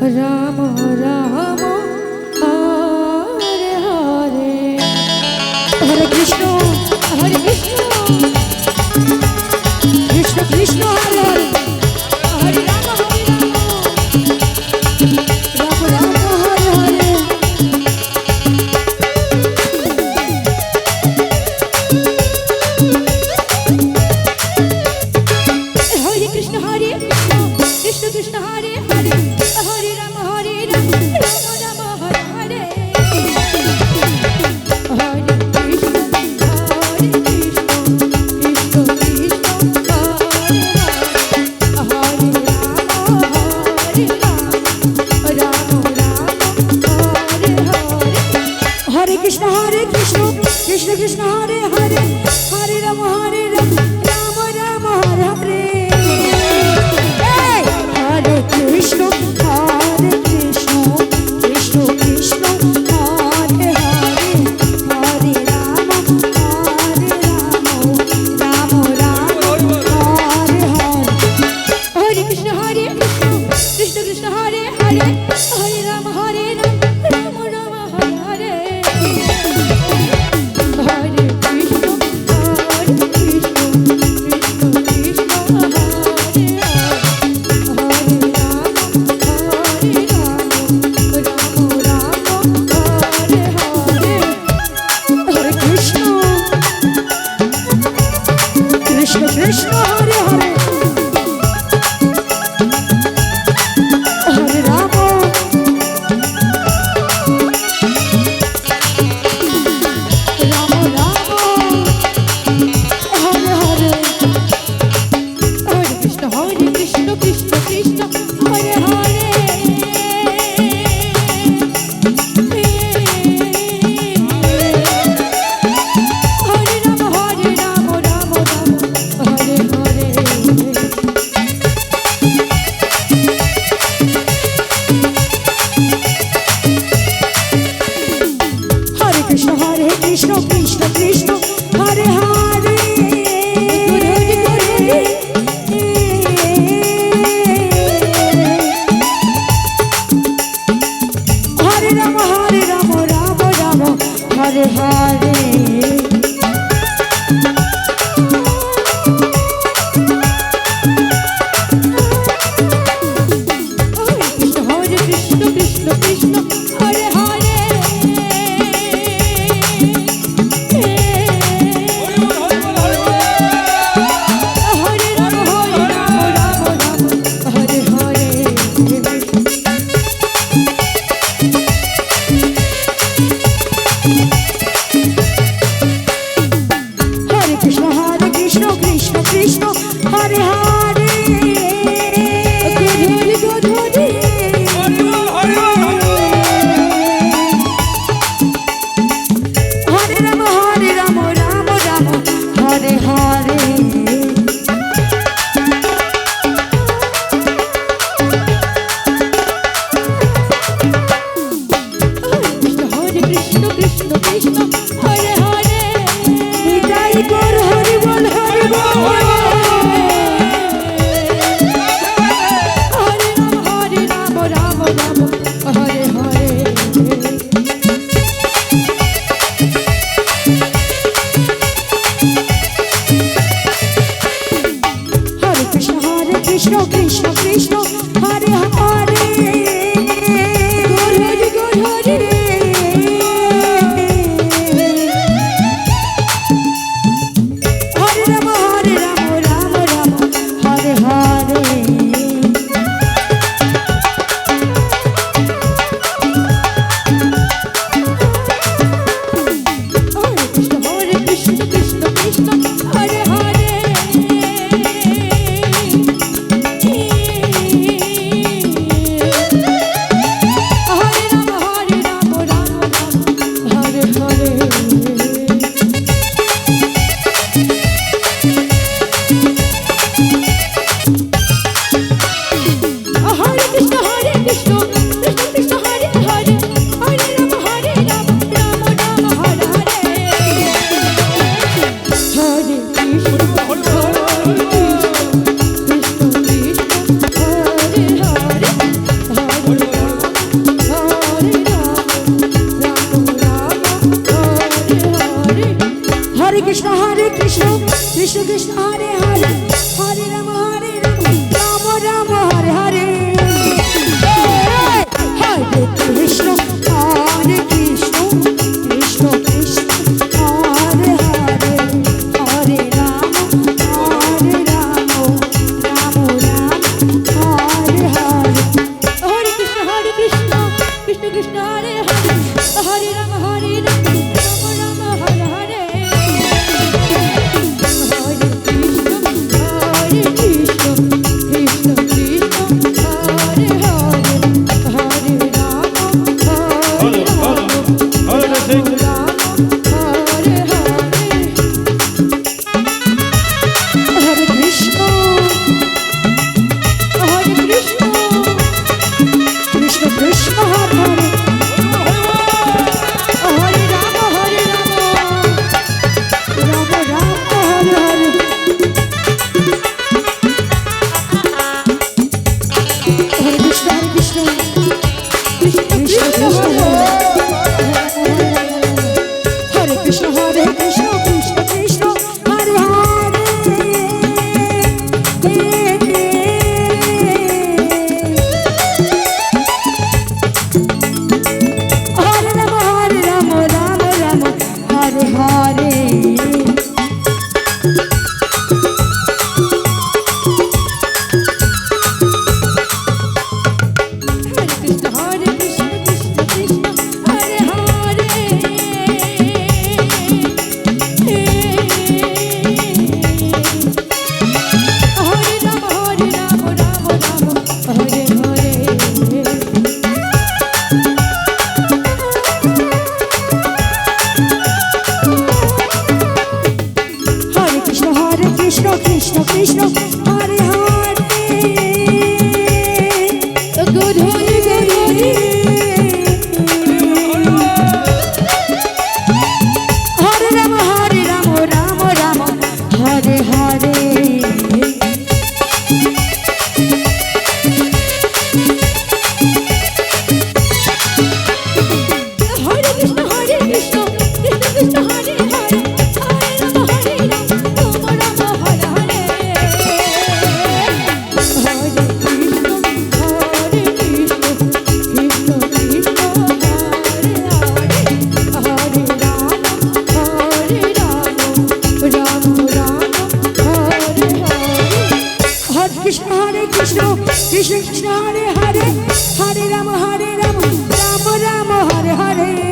Ram Ram Hare Hare, হরে Krishna Krishna Krishna Hare Hare, হরে Ram Ram Ram Hare Hare. হরে Krishna Krishna Krishna Hare Hare, হরে Ram Ram Ram Hare Hare. হরে Krishna Krishna Krishna Hare Hare, হরে Ram Ram Hare Hare. হরে Krishna Krishna Krishna Hare Hare, হরে Ram Ram Ram Hare Hare. হরে Krishna Krishna Krishna Hare Hare, হরে Ram Ram Ram Hare Hare. হরে Krishna Krishna Krishna Hare Hare, হরে Ram Ram Ram Hare Hare. হরে Krishna Krishna Krishna Hare Hare, হরে Ram Ram Hare Hare. হরে Krishna Krishna Krishna Hare Hare, হরে Ram Ram Ram Hare Hare. হরে Krishna Krishna Krishna Hare Hare. হরে Ram Ram Hare Hare. হরে Krishna Krishna Krishna Hare Hare. হরে Ram Ram Ram Hare Hare. হরে Krishna Krishna Krishna Hare Hare. হরে Ram Ram Hare Hare. হরে Krishna Krishna Krishna Hare Hare. গোধূলি হরে Ram Ram Ram Hare Hare. হরে Krishna Krishna Krishna Hare Hare. Nitai Gour Hari বল Hari বল। হরে Ram Ram Hare Hare. হরে Krishna Krishna Krishna Hare Hare. Gour Hari হরে Ram Ram Hare Hare. হরে Krishna Krishna Hare Hare. Krishna Krishna Hare Hare, Hare Rama Rama Hare Hare.